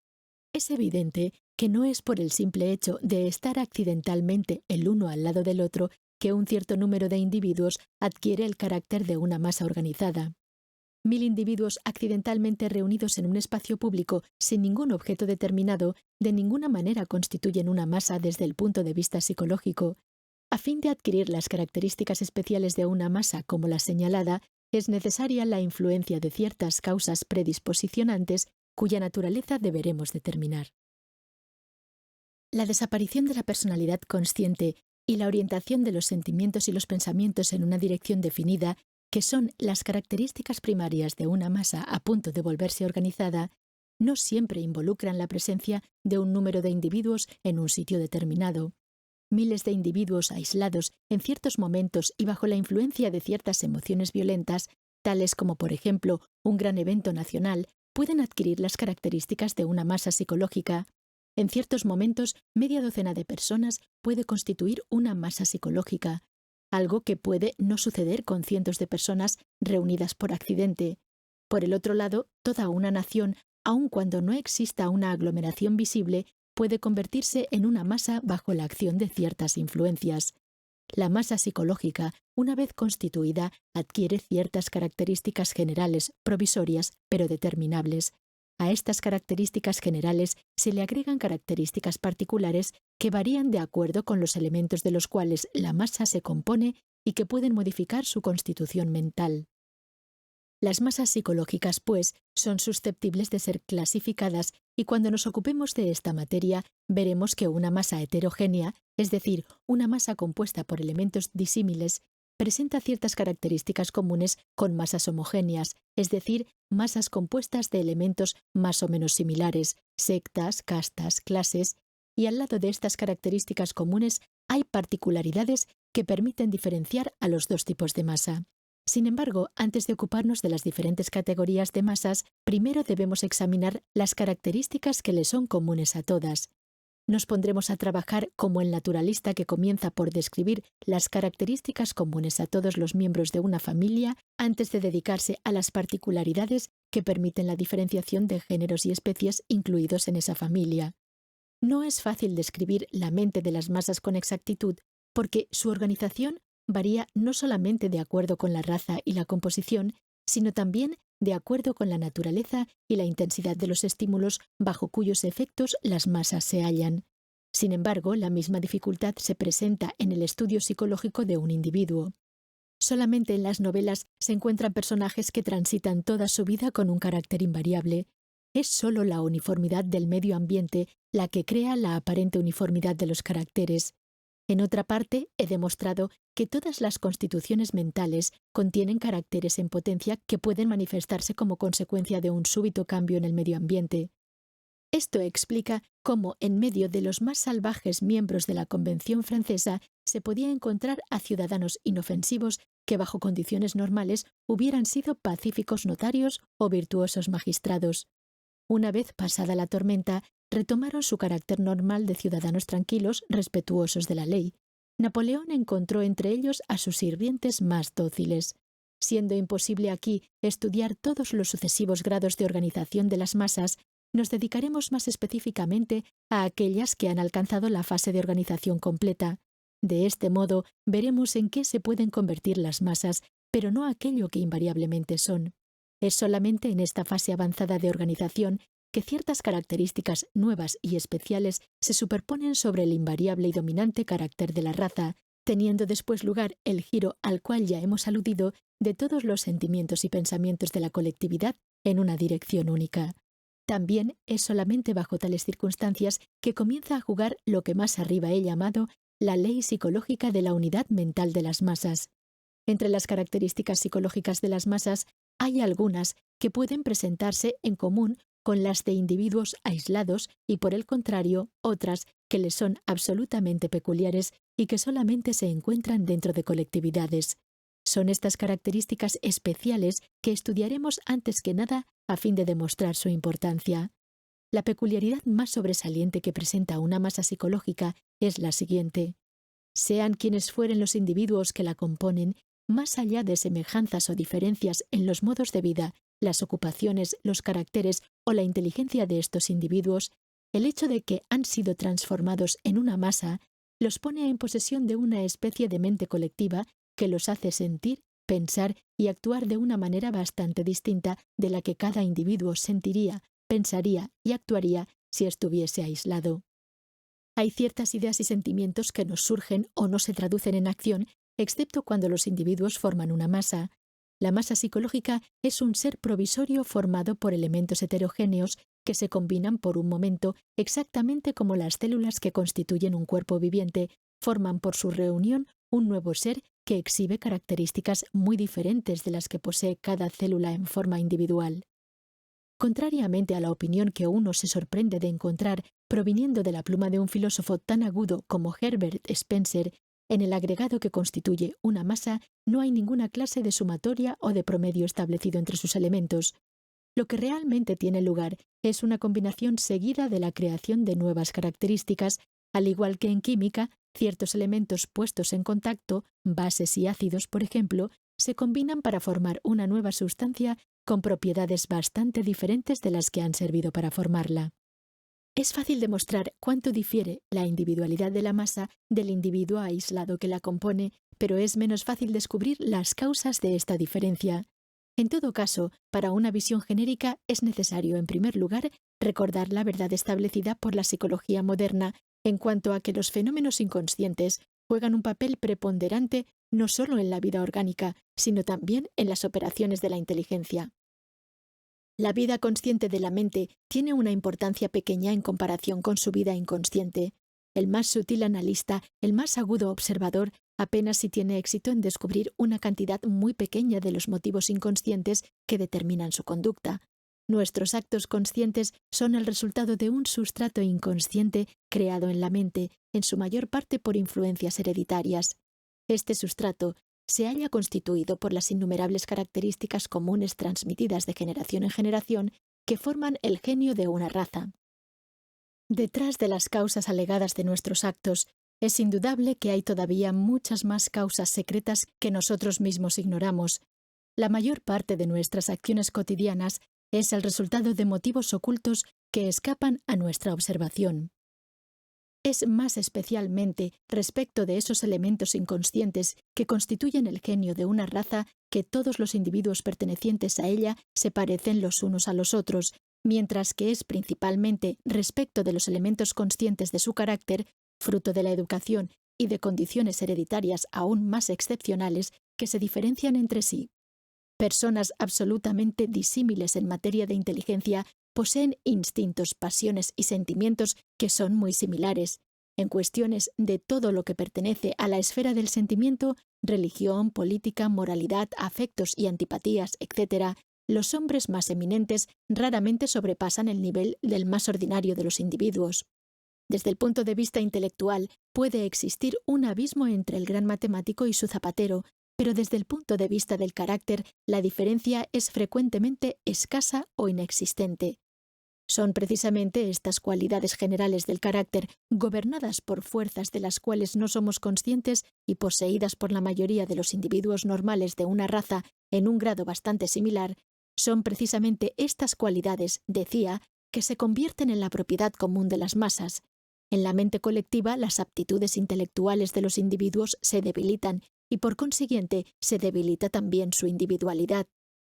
Es evidente que no es por el simple hecho de estar accidentalmente el uno al lado del otro que un cierto número de individuos adquiere el carácter de una masa organizada. 1000 individuos accidentalmente reunidos en un espacio público sin ningún objeto determinado de ninguna manera constituyen una masa desde el punto de vista psicológico. A fin de adquirir las características especiales de una masa como la señalada, es necesaria la influencia de ciertas causas predisposicionantes cuya naturaleza deberemos determinar. La desaparición de la personalidad consciente y la orientación de los sentimientos y los pensamientos en una dirección definida, que son las características primarias de una masa a punto de volverse organizada, no siempre involucran la presencia de un número de individuos en un sitio determinado. Miles de individuos aislados en ciertos momentos y bajo la influencia de ciertas emociones violentas, tales como por ejemplo un gran evento nacional, pueden adquirir las características de una masa psicológica. En ciertos momentos, media docena de personas puede constituir una masa psicológica, algo que puede no suceder con cientos de personas reunidas por accidente. Por el otro lado, toda una nación, aun cuando no exista una aglomeración visible, puede convertirse en una masa bajo la acción de ciertas influencias. La masa psicológica, una vez constituida, adquiere ciertas características generales, provisorias, pero determinables. A estas características generales se le agregan características particulares que varían de acuerdo con los elementos de los cuales la masa se compone y que pueden modificar su constitución mental. Las masas psicológicas, pues, son susceptibles de ser clasificadas y cuando nos ocupemos de esta materia veremos que una masa heterogénea, es decir, una masa compuesta por elementos disímiles, presenta ciertas características comunes con masas homogéneas, es decir, masas compuestas de elementos más o menos similares, sectas, castas, clases, y al lado de estas características comunes hay particularidades que permiten diferenciar a los dos tipos de masa. Sin embargo, antes de ocuparnos de las diferentes categorías de masas, primero debemos examinar las características que le son comunes a todas. Nos pondremos a trabajar como el naturalista que comienza por describir las características comunes a todos los miembros de una familia antes de dedicarse a las particularidades que permiten la diferenciación de géneros y especies incluidos en esa familia. No es fácil describir la mente de las masas con exactitud porque su organización varía no solamente de acuerdo con la raza y la composición, sino también de acuerdo con la naturaleza y la intensidad de los estímulos bajo cuyos efectos las masas se hallan. Sin embargo, la misma dificultad se presenta en el estudio psicológico de un individuo. Solamente en las novelas se encuentran personajes que transitan toda su vida con un carácter invariable. Es solo la uniformidad del medio ambiente la que crea la aparente uniformidad de los caracteres. En otra parte, he demostrado que todas las constituciones mentales contienen caracteres en potencia que pueden manifestarse como consecuencia de un súbito cambio en el medio ambiente. Esto explica cómo, en medio de los más salvajes miembros de la Convención francesa, se podía encontrar a ciudadanos inofensivos que, bajo condiciones normales, hubieran sido pacíficos notarios o virtuosos magistrados. Una vez pasada la tormenta, retomaron su carácter normal de ciudadanos tranquilos, respetuosos de la ley. Napoleón encontró entre ellos a sus sirvientes más dóciles. Siendo imposible aquí estudiar todos los sucesivos grados de organización de las masas, nos dedicaremos más específicamente a aquellas que han alcanzado la fase de organización completa. De este modo, veremos en qué se pueden convertir las masas, pero no aquello que invariablemente son. Es solamente en esta fase avanzada de organización que ciertas características nuevas y especiales se superponen sobre el invariable y dominante carácter de la raza, teniendo después lugar el giro al cual ya hemos aludido de todos los sentimientos y pensamientos de la colectividad en una dirección única. También es solamente bajo tales circunstancias que comienza a jugar lo que más arriba he llamado la ley psicológica de la unidad mental de las masas. Entre las características psicológicas de las masas hay algunas que pueden presentarse en común con las de individuos aislados y, por el contrario, otras que les son absolutamente peculiares y que solamente se encuentran dentro de colectividades. Son estas características especiales que estudiaremos antes que nada a fin de demostrar su importancia. La peculiaridad más sobresaliente que presenta una masa psicológica es la siguiente. Sean quienes fueren los individuos que la componen, más allá de semejanzas o diferencias en los modos de vida, las ocupaciones, los caracteres o la inteligencia de estos individuos, el hecho de que han sido transformados en una masa los pone en posesión de una especie de mente colectiva que los hace sentir, pensar y actuar de una manera bastante distinta de la que cada individuo sentiría, pensaría y actuaría si estuviese aislado. Hay ciertas ideas y sentimientos que nos surgen o no se traducen en acción, excepto cuando los individuos forman una masa. La masa psicológica es un ser provisorio formado por elementos heterogéneos que se combinan por un momento exactamente como las células que constituyen un cuerpo viviente forman por su reunión un nuevo ser que exhibe características muy diferentes de las que posee cada célula en forma individual. Contrariamente a la opinión que uno se sorprende de encontrar proviniendo de la pluma de un filósofo tan agudo como Herbert Spencer, en el agregado que constituye una masa no hay ninguna clase de sumatoria o de promedio establecido entre sus elementos. Lo que realmente tiene lugar es una combinación seguida de la creación de nuevas características, al igual que en química, ciertos elementos puestos en contacto, bases y ácidos, por ejemplo, se combinan para formar una nueva sustancia con propiedades bastante diferentes de las que han servido para formarla. Es fácil demostrar cuánto difiere la individualidad de la masa del individuo aislado que la compone, pero es menos fácil descubrir las causas de esta diferencia. En todo caso, para una visión genérica es necesario, en primer lugar, recordar la verdad establecida por la psicología moderna en cuanto a que los fenómenos inconscientes juegan un papel preponderante no solo en la vida orgánica, sino también en las operaciones de la inteligencia. La vida consciente de la mente tiene una importancia pequeña en comparación con su vida inconsciente. El más sutil analista, el más agudo observador, apenas si tiene éxito en descubrir una cantidad muy pequeña de los motivos inconscientes que determinan su conducta. Nuestros actos conscientes son el resultado de un sustrato inconsciente creado en la mente, en su mayor parte por influencias hereditarias. Este sustrato se halla constituido por las innumerables características comunes transmitidas de generación en generación que forman el genio de una raza. Detrás de las causas alegadas de nuestros actos, es indudable que hay todavía muchas más causas secretas que nosotros mismos ignoramos. La mayor parte de nuestras acciones cotidianas es el resultado de motivos ocultos que escapan a nuestra observación. es más especialmente respecto de esos elementos inconscientes que constituyen el genio de una raza que todos los individuos pertenecientes a ella se parecen los unos a los otros, mientras que es principalmente respecto de los elementos conscientes de su carácter, fruto de la educación y de condiciones hereditarias aún más excepcionales, que se diferencian entre sí. Personas absolutamente disímiles en materia de inteligencia poseen instintos, pasiones y sentimientos que son muy similares. En cuestiones de todo lo que pertenece a la esfera del sentimiento, religión, política, moralidad, afectos y antipatías, etc., los hombres más eminentes raramente sobrepasan el nivel del más ordinario de los individuos. Desde el punto de vista intelectual, puede existir un abismo entre el gran matemático y su zapatero, pero desde el punto de vista del carácter, la diferencia es frecuentemente escasa o inexistente. Son precisamente estas cualidades generales del carácter, gobernadas por fuerzas de las cuales no somos conscientes y poseídas por la mayoría de los individuos normales de una raza en un grado bastante similar, son precisamente estas cualidades, decía, que se convierten en la propiedad común de las masas. En la mente colectiva, las aptitudes intelectuales de los individuos se debilitan y por consiguiente se debilita también su individualidad.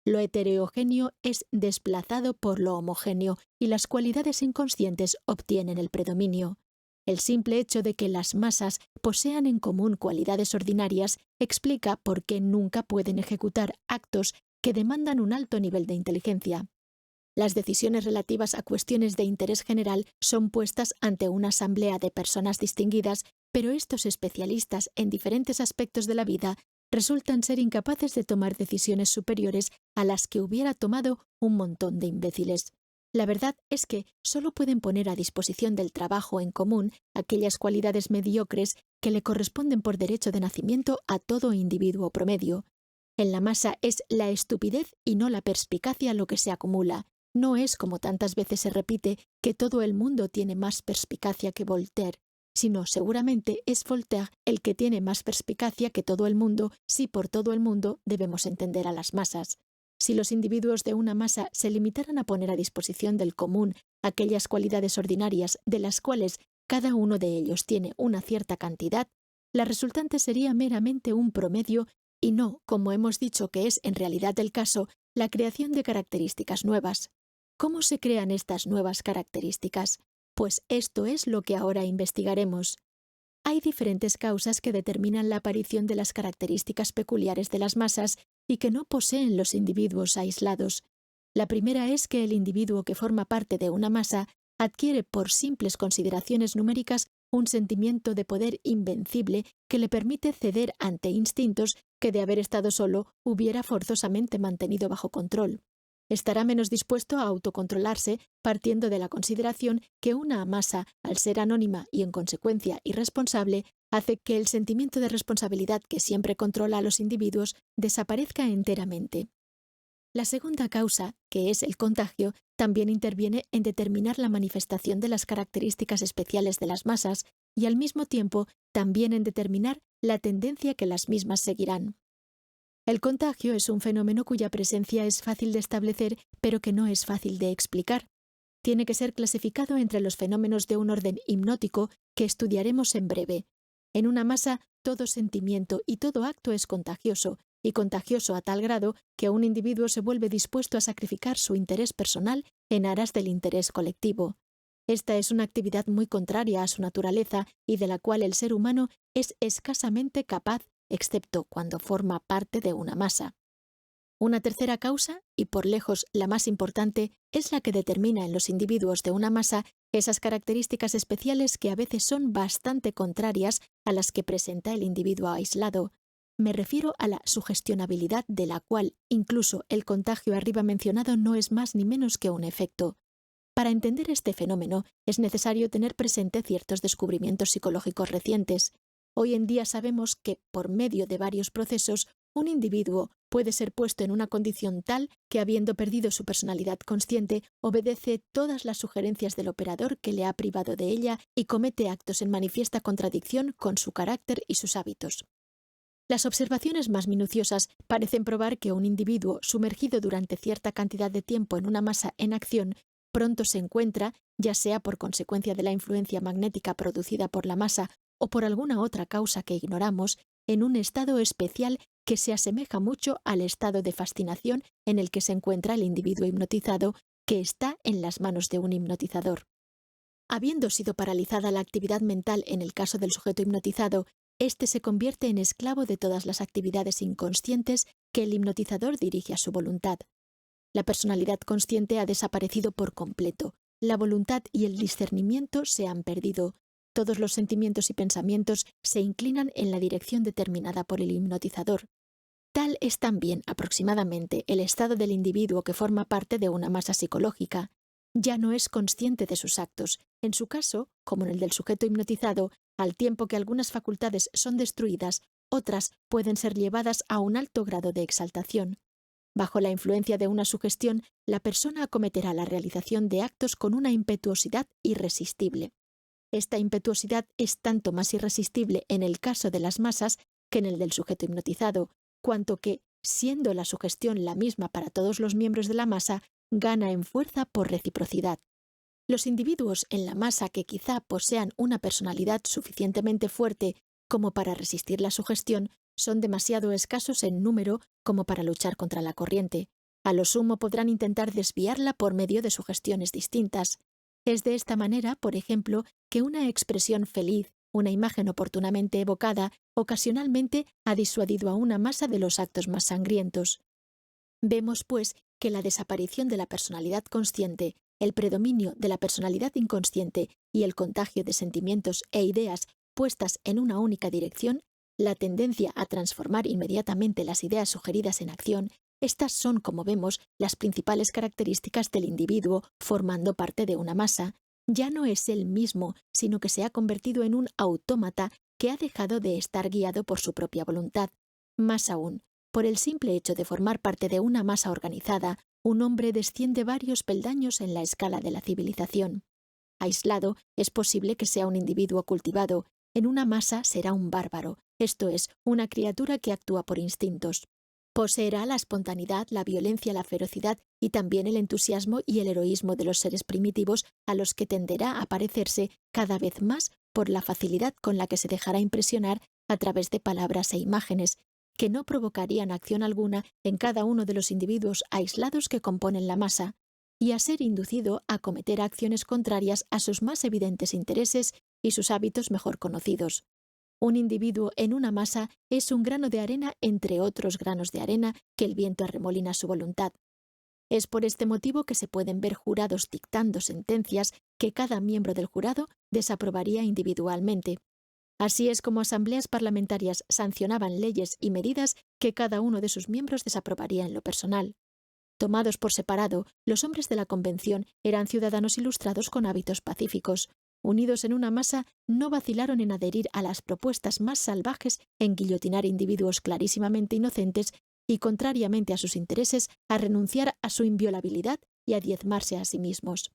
Lo heterogéneo es desplazado por lo homogéneo y las cualidades inconscientes obtienen el predominio. El simple hecho de que las masas posean en común cualidades ordinarias explica por qué nunca pueden ejecutar actos que demandan un alto nivel de inteligencia. Las decisiones relativas a cuestiones de interés general son puestas ante una asamblea de personas distinguidas, pero estos especialistas en diferentes aspectos de la vida resultan ser incapaces de tomar decisiones superiores a las que hubiera tomado un montón de imbéciles. La verdad es que solo pueden poner a disposición del trabajo en común aquellas cualidades mediocres que le corresponden por derecho de nacimiento a todo individuo promedio. En la masa es la estupidez y no la perspicacia lo que se acumula. No es, como tantas veces se repite, que todo el mundo tiene más perspicacia que Voltaire, sino seguramente es Voltaire el que tiene más perspicacia que todo el mundo, si por todo el mundo debemos entender a las masas. Si los individuos de una masa se limitaran a poner a disposición del común aquellas cualidades ordinarias de las cuales cada uno de ellos tiene una cierta cantidad, la resultante sería meramente un promedio y no, como hemos dicho que es en realidad el caso, la creación de características nuevas. ¿Cómo se crean estas nuevas características? Pues esto es lo que ahora investigaremos. Hay diferentes causas que determinan la aparición de las características peculiares de las masas y que no poseen los individuos aislados. La primera es que el individuo que forma parte de una masa adquiere por simples consideraciones numéricas un sentimiento de poder invencible que le permite ceder ante instintos que de haber estado solo hubiera forzosamente mantenido bajo control. Estará menos dispuesto a autocontrolarse partiendo de la consideración que una masa, al ser anónima y en consecuencia irresponsable, hace que el sentimiento de responsabilidad que siempre controla a los individuos desaparezca enteramente. La segunda causa, que es el contagio, también interviene en determinar la manifestación de las características especiales de las masas y al mismo tiempo también en determinar la tendencia que las mismas seguirán. El contagio es un fenómeno cuya presencia es fácil de establecer, pero que no es fácil de explicar. Tiene que ser clasificado entre los fenómenos de un orden hipnótico que estudiaremos en breve. En una masa, todo sentimiento y todo acto es contagioso, y contagioso a tal grado que un individuo se vuelve dispuesto a sacrificar su interés personal en aras del interés colectivo. Esta es una actividad muy contraria a su naturaleza y de la cual el ser humano es escasamente capaz, excepto cuando forma parte de una masa. Una tercera causa, y por lejos la más importante, es la que determina en los individuos de una masa esas características especiales que a veces son bastante contrarias a las que presenta el individuo aislado. Me refiero a la sugestionabilidad de la cual incluso el contagio arriba mencionado no es más ni menos que un efecto. Para entender este fenómeno es necesario tener presente ciertos descubrimientos psicológicos recientes. Hoy en día sabemos que, por medio de varios procesos, un individuo puede ser puesto en una condición tal que, habiendo perdido su personalidad consciente, obedece todas las sugerencias del operador que le ha privado de ella y comete actos en manifiesta contradicción con su carácter y sus hábitos. Las observaciones más minuciosas parecen probar que un individuo sumergido durante cierta cantidad de tiempo en una masa en acción pronto se encuentra, ya sea por consecuencia de la influencia magnética producida por la masa o por alguna otra causa que ignoramos, en un estado especial que se asemeja mucho al estado de fascinación en el que se encuentra el individuo hipnotizado, que está en las manos de un hipnotizador. Habiendo sido paralizada la actividad mental en el caso del sujeto hipnotizado, éste se convierte en esclavo de todas las actividades inconscientes que el hipnotizador dirige a su voluntad. La personalidad consciente ha desaparecido por completo, la voluntad y el discernimiento se han perdido, todos los sentimientos y pensamientos se inclinan en la dirección determinada por el hipnotizador. Tal es también aproximadamente el estado del individuo que forma parte de una masa psicológica. Ya no es consciente de sus actos. En su caso, como en el del sujeto hipnotizado, al tiempo que algunas facultades son destruidas, otras pueden ser llevadas a un alto grado de exaltación. Bajo la influencia de una sugestión, la persona acometerá la realización de actos con una impetuosidad irresistible. Esta impetuosidad es tanto más irresistible en el caso de las masas que en el del sujeto hipnotizado, cuanto que, siendo la sugestión la misma para todos los miembros de la masa, gana en fuerza por reciprocidad. Los individuos en la masa que quizá posean una personalidad suficientemente fuerte como para resistir la sugestión son demasiado escasos en número como para luchar contra la corriente. A lo sumo podrán intentar desviarla por medio de sugestiones distintas. Es de esta manera, por ejemplo, que una expresión feliz, una imagen oportunamente evocada, ocasionalmente ha disuadido a una masa de los actos más sangrientos. Vemos, pues, que la desaparición de la personalidad consciente, el predominio de la personalidad inconsciente y el contagio de sentimientos e ideas puestas en una única dirección, la tendencia a transformar inmediatamente las ideas sugeridas en acción, estas son, como vemos, las principales características del individuo formando parte de una masa. Ya no es él mismo, sino que se ha convertido en un autómata que ha dejado de estar guiado por su propia voluntad. Más aún, por el simple hecho de formar parte de una masa organizada, un hombre desciende varios peldaños en la escala de la civilización. Aislado, es posible que sea un individuo cultivado. En una masa será un bárbaro, esto es, una criatura que actúa por instintos. Poseerá la espontaneidad, la violencia, la ferocidad y también el entusiasmo y el heroísmo de los seres primitivos a los que tenderá a parecerse cada vez más por la facilidad con la que se dejará impresionar a través de palabras e imágenes, que no provocarían acción alguna en cada uno de los individuos aislados que componen la masa, y a ser inducido a cometer acciones contrarias a sus más evidentes intereses y sus hábitos mejor conocidos. Un individuo en una masa es un grano de arena entre otros granos de arena que el viento arremolina a su voluntad. Es por este motivo que se pueden ver jurados dictando sentencias que cada miembro del jurado desaprobaría individualmente. Así es como asambleas parlamentarias sancionaban leyes y medidas que cada uno de sus miembros desaprobaría en lo personal. Tomados por separado, los hombres de la Convención eran ciudadanos ilustrados con hábitos pacíficos. Unidos en una masa, no vacilaron en adherir a las propuestas más salvajes en guillotinar individuos clarísimamente inocentes y, contrariamente a sus intereses, a renunciar a su inviolabilidad y a diezmarse a sí mismos.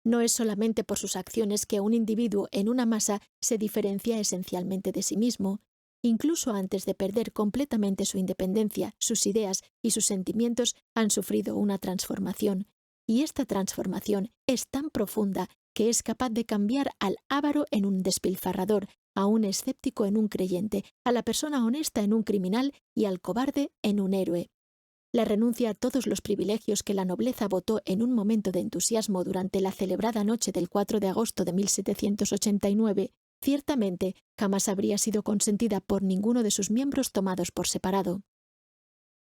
No es solamente por sus acciones que un individuo en una masa se diferencia esencialmente de sí mismo. Incluso antes de perder completamente su independencia, sus ideas y sus sentimientos han sufrido una transformación. Y esta transformación es tan profunda que es capaz de cambiar al avaro en un despilfarrador, a un escéptico en un creyente, a la persona honesta en un criminal y al cobarde en un héroe. La renuncia a todos los privilegios que la nobleza votó en un momento de entusiasmo durante la celebrada noche del 4 de agosto de 1789, ciertamente jamás habría sido consentida por ninguno de sus miembros tomados por separado.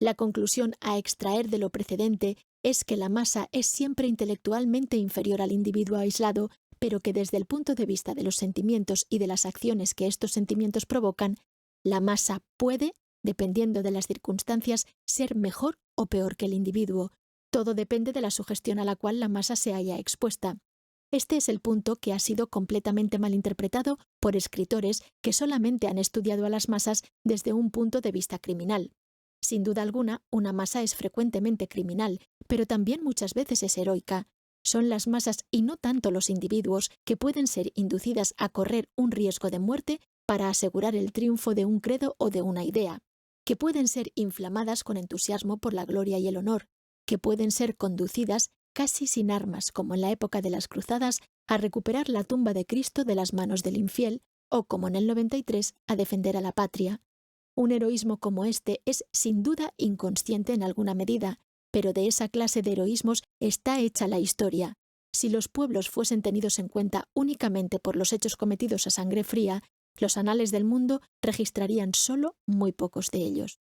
La conclusión a extraer de lo precedente es que la masa es siempre intelectualmente inferior al individuo aislado, pero que desde el punto de vista de los sentimientos y de las acciones que estos sentimientos provocan, la masa puede, dependiendo de las circunstancias, ser mejor o peor que el individuo. Todo depende de la sugestión a la cual la masa se haya expuesta. Este es el punto que ha sido completamente malinterpretado por escritores que solamente han estudiado a las masas desde un punto de vista criminal. Sin duda alguna, una masa es frecuentemente criminal, pero también muchas veces es heroica. Son las masas y no tanto los individuos que pueden ser inducidas a correr un riesgo de muerte para asegurar el triunfo de un credo o de una idea, que pueden ser inflamadas con entusiasmo por la gloria y el honor, que pueden ser conducidas, casi sin armas, como en la época de las Cruzadas, a recuperar la tumba de Cristo de las manos del infiel, o, como en el 93, a defender a la patria. Un heroísmo como este es sin duda inconsciente en alguna medida, pero de esa clase de heroísmos está hecha la historia. Si los pueblos fuesen tenidos en cuenta únicamente por los hechos cometidos a sangre fría, los anales del mundo registrarían solo muy pocos de ellos.